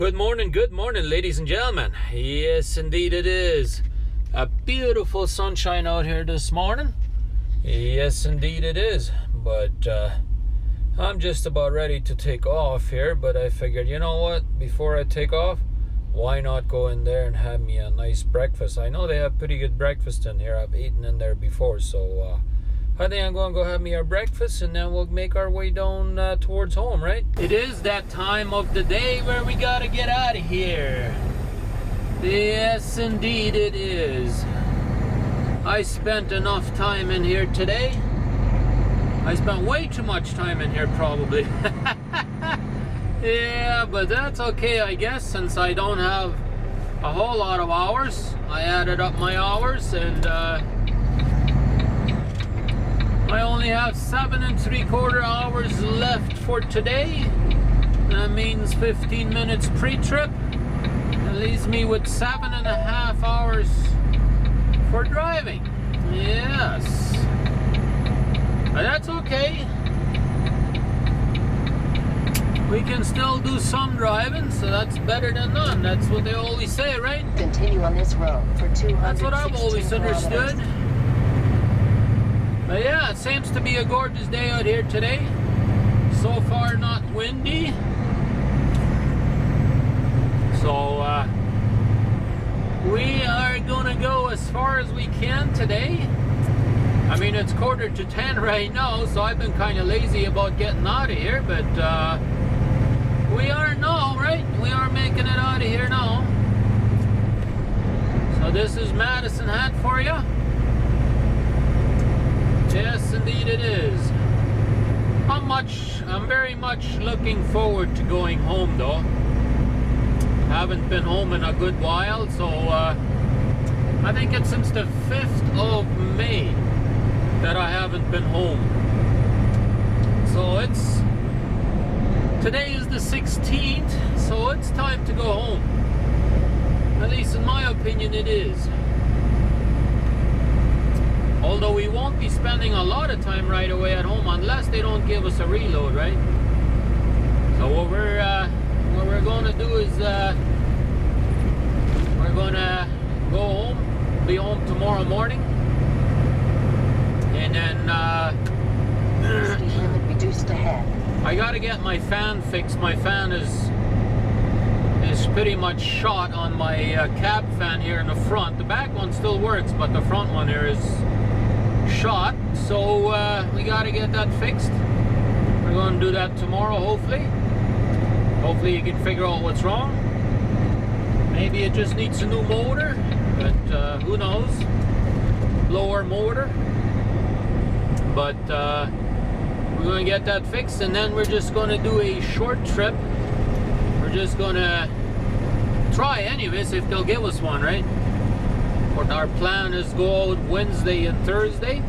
Good morning, ladies and gentlemen. Yes, indeed it is. A beautiful sunshine out here this morning. Yes, indeed it is. But I'm just about ready to take off here. But I figured, you know what? Before I take off, why not go in there and have me a nice breakfast? I know they have pretty good breakfast in here. I've eaten in there before. So I think I'm going to go have me our breakfast, and then we'll make our way down towards home, right? It is that time of the day where we got to get out of here. Yes, indeed it is. I spent enough time in here today. I spent way too much time in here, probably. Yeah, but that's okay, I guess, since I don't have a whole lot of hours. I added up my hours, and I only have 7 3/4 hours left for today. That means 15 minutes pre-trip. That leaves me with 7.5 hours for driving. Yes. But that's okay. We can still do some driving, so that's better than none. That's what they always say, right? Continue on this road for 216 That's what I've always understood. kilometers. But yeah, it seems to be a gorgeous day out here today. So far, not windy. So we are gonna go as far as we can today. I mean, it's 9:45 right now, so I've been kind of lazy about getting out of here, but we are now, right? We are making it out of here now. So this is Madison Hat for you. Yes, indeed it is. I'm very much looking forward to going home, though. Haven't been home in a good while, so I think it's since the 5th of May that I haven't been home. So today is the 16th, so it's time to go home. At least in my opinion it is. Although we won't be spending a lot of time right away at home unless they don't give us a reload, right? So what we're going to do is we're going to go home, be home tomorrow morning, and then Speed limit reduced ahead. I got to get my fan fixed. My fan is pretty much shot on my cab fan here in the front. The back one still works, but the front one here is shot, so we got to get that fixed. We're going to do that tomorrow, hopefully. Hopefully you can figure out what's wrong. Maybe it just needs a new motor, but who knows? Blower motor. But we're going to get that fixed, and then we're just going to do a short trip. We're just going to try anyways if they'll give us one, right? But our plan is go out Wednesday and Thursday,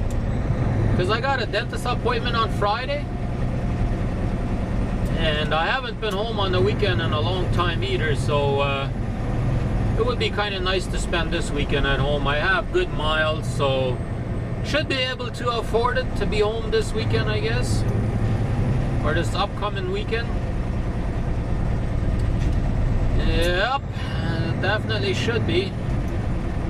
because I got a dentist appointment on Friday, and I haven't been home on the weekend in a long time either, so it would be kind of nice to spend this weekend at home. I have good miles, so should be able to afford it to be home this weekend, I guess, or this upcoming weekend. Yep, definitely should be.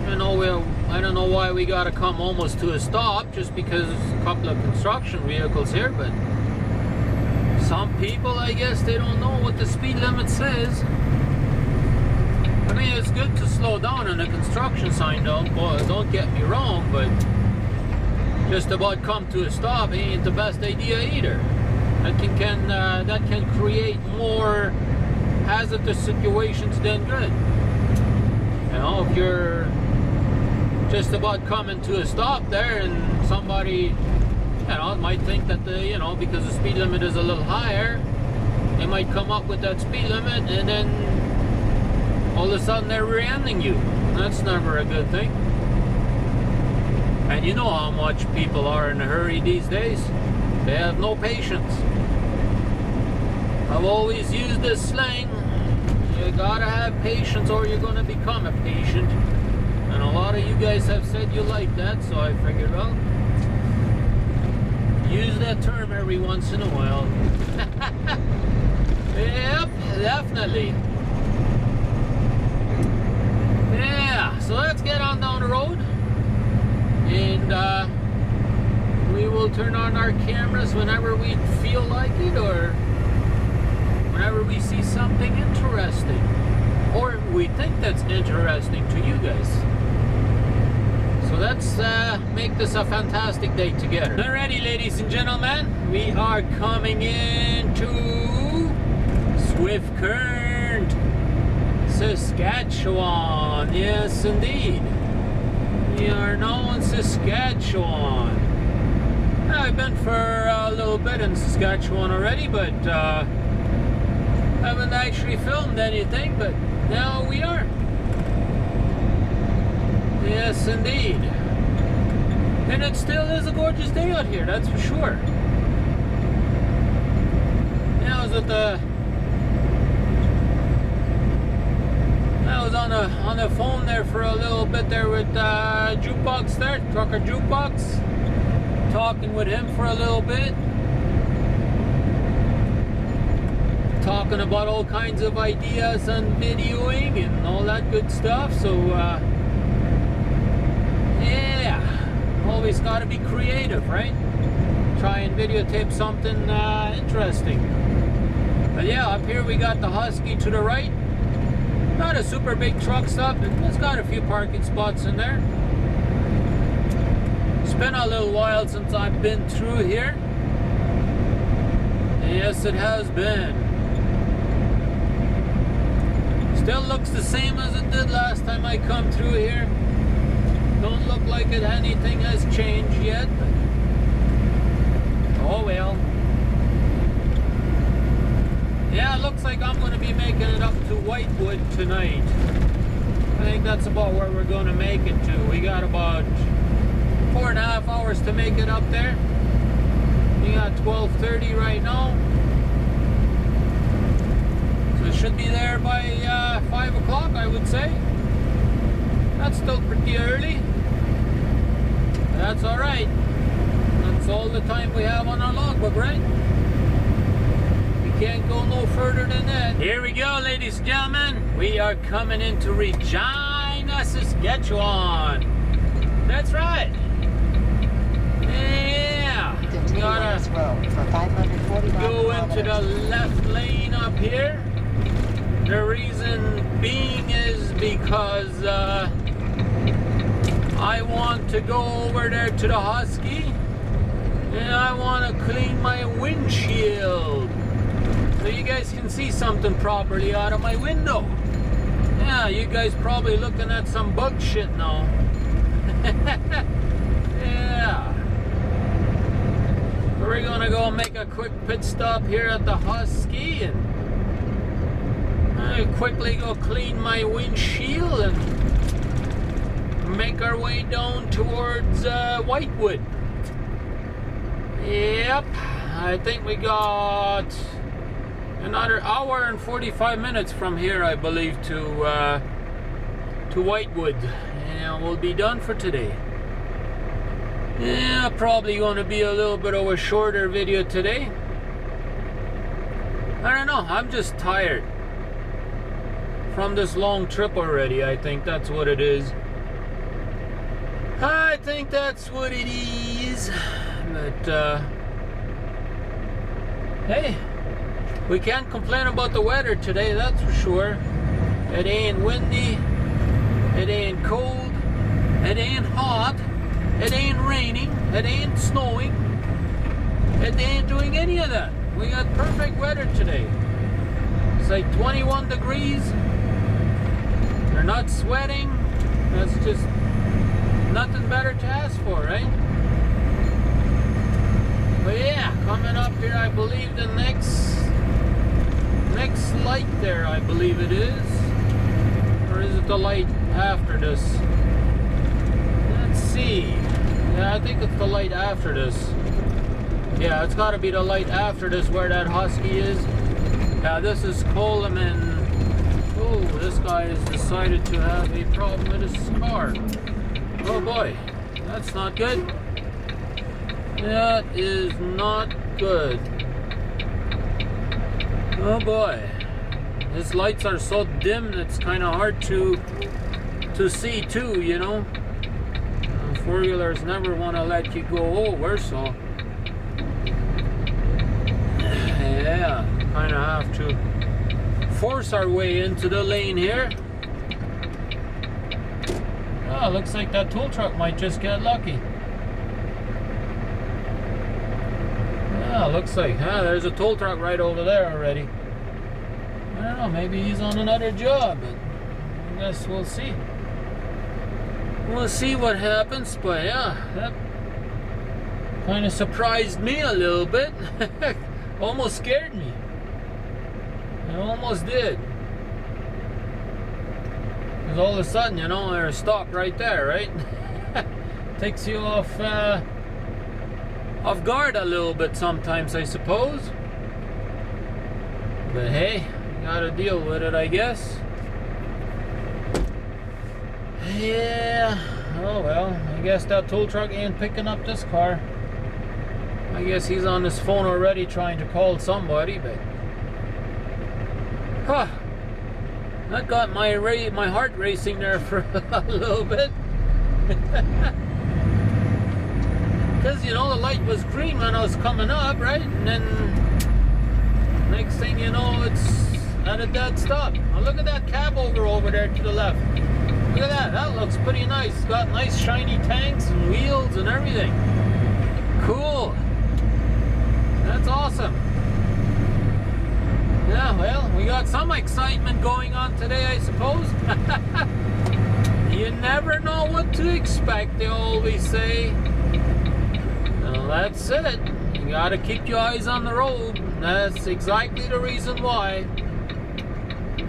I don't know why we gotta come almost to a stop just because there's a couple of construction vehicles here, but some people, I guess, they don't know what the speed limit says. I mean, it's good to slow down on a construction sign, don't get me wrong, but just about come to a stop ain't the best idea either. That can create more hazardous situations than good. You know, if you're just about coming to a stop there and somebody, you know, might think that because the speed limit is a little higher, they might come up with that speed limit, and then all of a sudden they're rear-ending you. That's never a good thing. And you know how much people are in a hurry these days. They have no patience. I've always used this slang. You gotta have patience or you're gonna become a patient. And a lot of you guys have said you like that, so I figured, well, use that term every once in a while. Yep, definitely. So let's get on down the road, and we will turn on our cameras whenever we feel like it, or whenever we see something interesting, or we think that's interesting to you guys. So let's make this a fantastic day together. Alrighty, ladies and gentlemen, we are coming into Swift Current, Saskatchewan. Yes, indeed. We are now in Saskatchewan. I've been for a little bit in Saskatchewan already, but haven't actually filmed anything, but now we are. Yes, indeed. And it still is a gorgeous day out here, that's for sure. Yeah, I was on the phone there for a little bit there with Jukebox there, Trucker Jukebox. Talking with him for a little bit. Talking about all kinds of ideas on videoing and all that good stuff. So, yeah, always got to be creative, right? Try and videotape something interesting. But yeah, up here we got the Husky to the right. Not a super big truck stop. It's got a few parking spots in there. It's been a little while since I've been through here. Yes, it has been. Still looks the same as it did last time I come through here. Don't look like anything has changed yet. But oh well. Yeah, it looks like I'm going to be making it up to Whitewood tonight. I think that's about where we're going to make it to. We got about 4.5 hours to make it up there. We got 12:30 right now. So it should be there by 5 o'clock, I would say. That's still pretty early. That's alright. That's all the time we have on our logbook, right? We can't go no further than that. Here we go, ladies and gentlemen. We are coming into Regina, Saskatchewan. That's right. Yeah. We gotta go into the left lane up here. The reason being is because I want to go over there to the Husky and I want to clean my windshield so you guys can see something properly out of my window. Yeah, you guys probably looking at some bug shit now. Yeah. We're gonna go make a quick pit stop here at the Husky and quickly go clean my windshield and make our way down towards Whitewood. Yep, I think we got another hour and 45 minutes from here, I believe, to Whitewood, and we'll be done for today. Yeah, probably going to be a little bit of a shorter video today. I don't know, I'm just tired from this long trip already. I think that's what it is. I think that's what it is. But hey, we can't complain about the weather today, that's for sure. It ain't windy, it ain't cold, it ain't hot, it ain't raining, it ain't snowing, it ain't doing any of that. We got perfect weather today. It's like 21 degrees. You're not sweating. That's just nothing better to ask for, right? But yeah, coming up here, I believe the next light there, I believe it is. Or is it the light after this? Let's see. Yeah, I think it's the light after this. Yeah, it's got to be the light after this where that Husky is. Yeah, this is Coleman. Oh, this guy has decided to have a problem with his car. Oh boy, that's not good. That is not good. Oh boy. His lights are so dim it's kind of hard to to see too, you know. Four-wheelers never want to let you go over, so yeah, kind of have to force our way into the lane here. Oh, looks like that tool truck might just get lucky. Yeah, looks like, there's a tool truck right over there already. I don't know, maybe he's on another job, but I guess we'll see. We'll see what happens, but yeah, that kind of surprised me a little bit. Almost scared me. It almost did. Because all of a sudden, you know, they're stopped right there, right? Takes you off guard a little bit sometimes, I suppose. But hey, you gotta deal with it, I guess. Yeah, oh well, I guess that tool truck ain't picking up this car. I guess he's on his phone already trying to call somebody, but that got my heart racing there for a little bit. Because, you know, the light was green when I was coming up, right? And then next thing you know, it's at a dead stop. Now look at that cab over there to the left. Look at that, that looks pretty nice. It's got nice shiny tanks and wheels and everything. Cool. That's awesome. Yeah, well, we got some excitement going on today, I suppose. You never know what to expect, they always say. Well, that's it. You gotta keep your eyes on the road. That's exactly the reason why.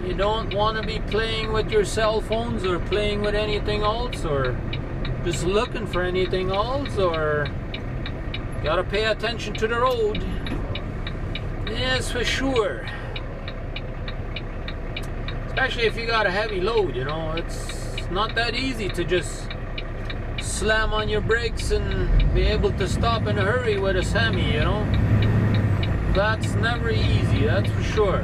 You don't want to be playing with your cell phones or playing with anything else or just looking for anything else, or gotta pay attention to the road. Yes, for sure. Especially if you got a heavy load, you know, it's not that easy to just slam on your brakes and be able to stop in a hurry with a semi, you know. That's never easy, that's for sure.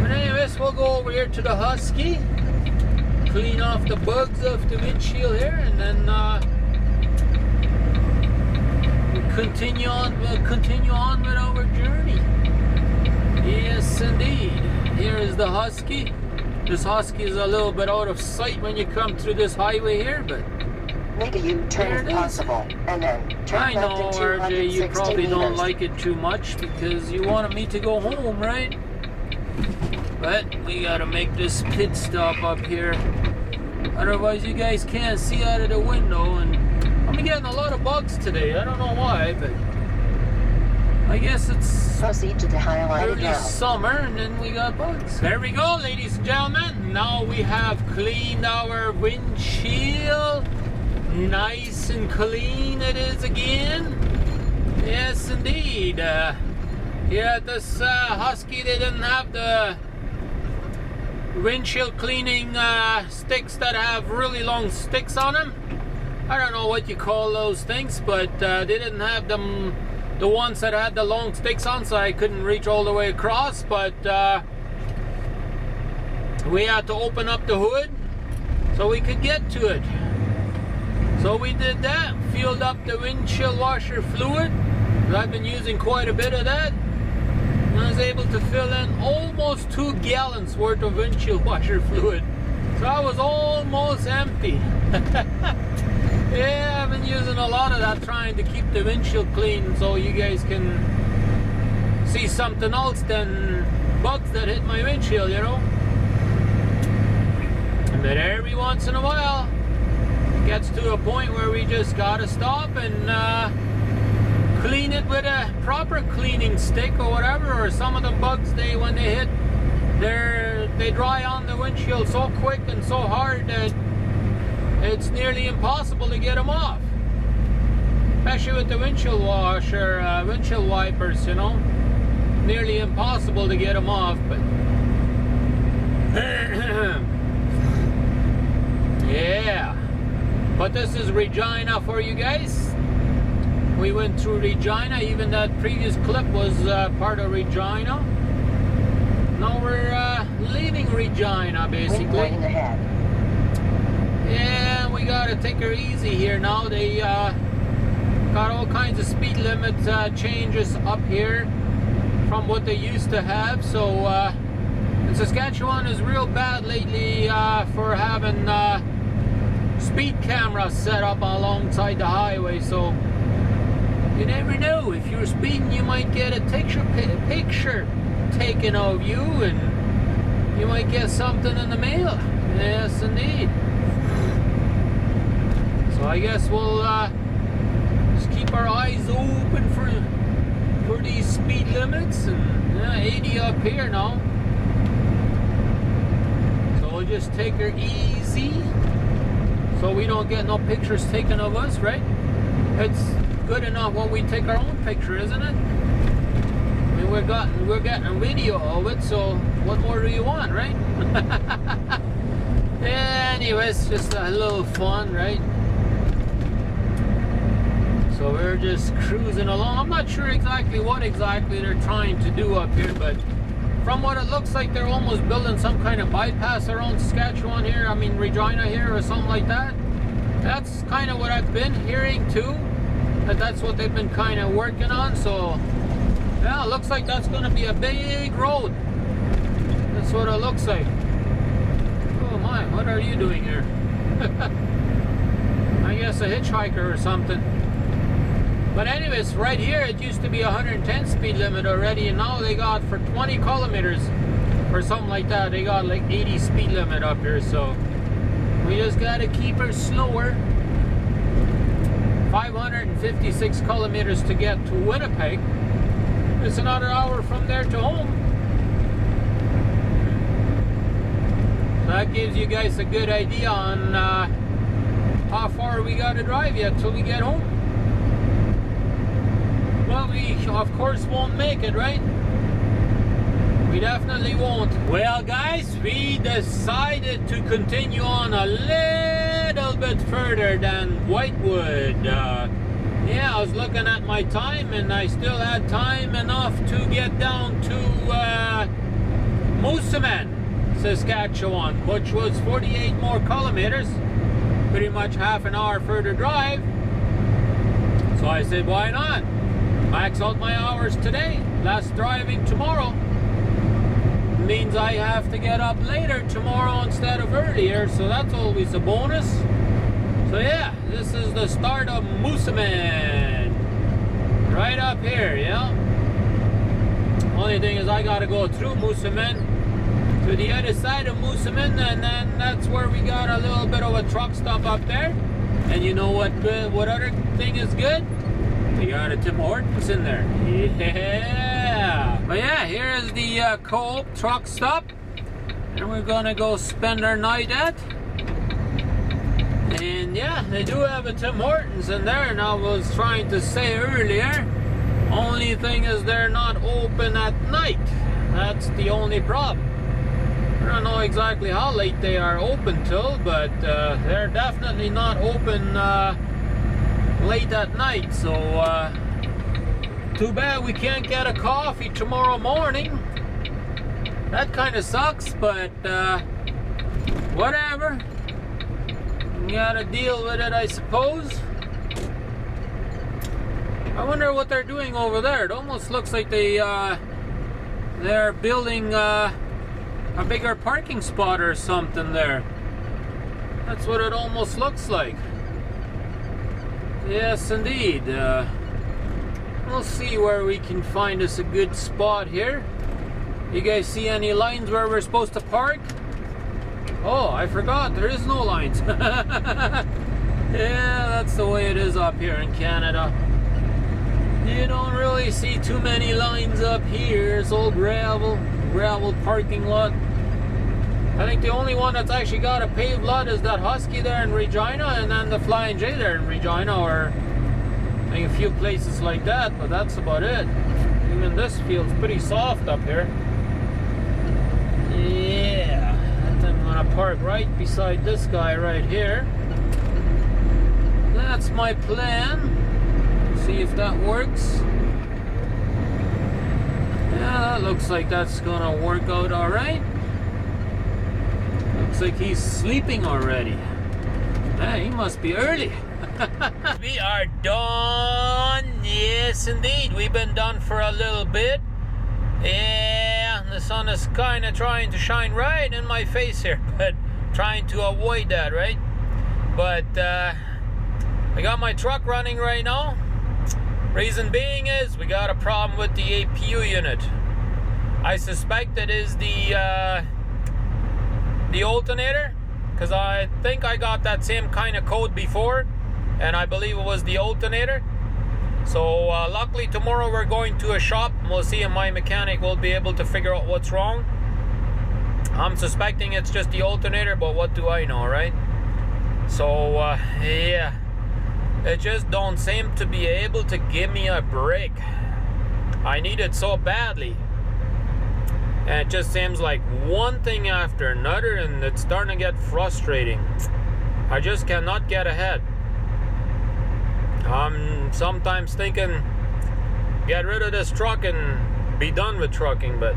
But anyways, we'll go over here to the Husky, clean off the bugs off the windshield here, and then we'll continue on with our journey. Yes, indeed. Here is the Husky. This Husky is a little bit out of sight when you come through this highway here, but make a U-turn if possible, and then turn I know, left at RJ, you 260 probably don't meters. like it too much because you wanted me to go home, right? But we gotta make this pit stop up here. Otherwise you guys can't see out of the window, and I'm getting a lot of bugs today. I don't know why, but I guess it's Proceed to the highlighted early route. summer and then we got bugs. There we go, ladies and gentlemen. Now we have cleaned our windshield. Nice and clean it is again. Yes, indeed. Here at this Husky, they didn't have the windshield cleaning sticks that have really long sticks on them. I don't know what you call those things, but they didn't have them, the ones that had the long sticks on, so I couldn't reach all the way across. But we had to open up the hood so we could get to it. So we did that, filled up the windshield washer fluid. I've been using quite a bit of that. I was able to fill in almost 2 gallons worth of windshield washer fluid. So I was almost empty. Yeah, I've been using a lot of that, trying to keep the windshield clean so you guys can see something else than bugs that hit my windshield, you know. But every once in a while, it gets to a point where we just gotta stop and clean it with a proper cleaning stick or whatever. Or some of the bugs, when they hit, they dry on the windshield so quick and so hard that it's nearly impossible to get them off. Especially with the windshield washer, windshield wipers, you know. Nearly impossible to get them off, but yeah. But this is Regina for you guys. We went through Regina. Even that previous clip was part of Regina. Now we're leaving Regina, basically. Lane ahead. Yeah, we gotta take her easy here now. They got all kinds of speed limit changes up here from what they used to have. So and Saskatchewan is real bad lately for having speed cameras set up alongside the highway. So you never know, if you're speeding you might get a picture taken of you, and you might get something in the mail. Yes indeed. So I guess we'll just keep our eyes open for these speed limits. And 80 up here now, so we'll just take her easy so we don't get no pictures taken of us, right? It's good enough when we take our own picture, isn't it? I mean, we're getting a video of it, so what more do you want, right? Anyways, just a little fun, right? So we're just cruising along. I'm not sure exactly what they're trying to do up here, but from what it looks like, they're almost building some kind of bypass around Saskatchewan here. I mean, Regina here or something like that. That's kind of what I've been hearing too. That's what they've been kind of working on. So yeah, it looks like that's going to be a big road. That's what it looks like. Oh my, what are you doing here? I guess a hitchhiker or something. But anyways, right here it used to be 110 speed limit already, and now they got, for 20 kilometers or something like that, they got like 80 speed limit up here. So we just gotta keep her slower. 556 kilometers to get to Winnipeg. It's another hour from there to home. That gives you guys a good idea on how far we gotta drive yet till we get home. Well, we of course won't make it, right? We definitely won't. Well guys, we decided to continue on a little bit further than Whitewood. Yeah, I was looking at my time and I still had time enough to get down to Moosomin, Saskatchewan, which was 48 more kilometers, pretty much half an hour further drive. So I said, why not? Max out my hours today, less driving tomorrow. Means I have to get up later tomorrow instead of earlier, so that's always a bonus. So yeah, this is the start of Moosomin, right up here, yeah. Only thing is I gotta go through Moosomin to the other side of Moosomin, and then that's where we got a little bit of a truck stop up there. And you know what other thing is good? We got a Tim Hortons in there. Yeah. But yeah, here is the Co-op truck stop, and we're gonna go spend our night at. And yeah, they do have a Tim Hortons in there, and I was trying to say earlier, only thing is they're not open at night. That's the only problem. I don't know exactly how late they are open till, but they're definitely not open late at night. So too bad we can't get a coffee tomorrow morning. That kind of sucks, but whatever. You gotta deal with it, I suppose. I wonder what they're doing over there. It almost looks like they're building a bigger parking spot or something there. That's what it almost looks like. Yes, indeed. We'll see where we can find us a good spot here. You guys see any lines where we're supposed to park? Oh, I forgot, there is no lines. Yeah, that's the way it is up here in Canada. You don't really see too many lines up here. It's all gravel parking lot. I think the only one that's actually got a paved lot is that Husky there in Regina, and then the Flying J there in Regina, or I think a few places like that, but that's about it. Even this feels pretty soft up here. Yeah, I'm gonna park right beside this guy right here. That's my plan. See if that works. Yeah, that looks like that's gonna work out alright. Looks like he's sleeping already. Hey, he must be early. We are done. Yes, indeed. We've been done for a little bit. Yeah, the sun is kind of trying to shine right in my face here, but trying to avoid that, right? But I got my truck running right now. Reason being is we got a problem with the APU unit. I suspect it is the alternator, because I think I got that same kind of code before, and I believe it was the alternator. So luckily tomorrow we're going to a shop, and we'll see if my mechanic will be able to figure out what's wrong. I'm suspecting it's just the alternator, but what do I know, right? So yeah, it just don't seem to be able to give me a break. I need it so badly, and it just seems like one thing after another, and it's starting to get frustrating. I just cannot get ahead. I'm sometimes thinking get rid of this truck and be done with trucking, but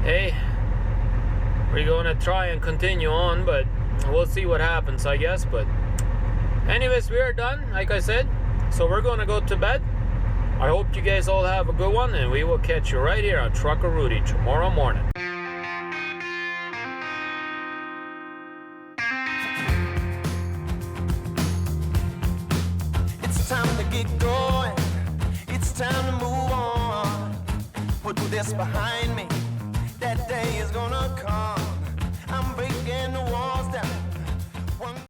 hey, we're gonna try and continue on, but we'll see what happens, I guess. But anyways, we are done, like I said, so we're gonna go to bed. I hope you guys all have a good one, and we will catch you right here on Trucker Rudi tomorrow morning. It's time to get going. It's time to move on. Put this behind me. That day is gonna come. I'm breaking the walls down.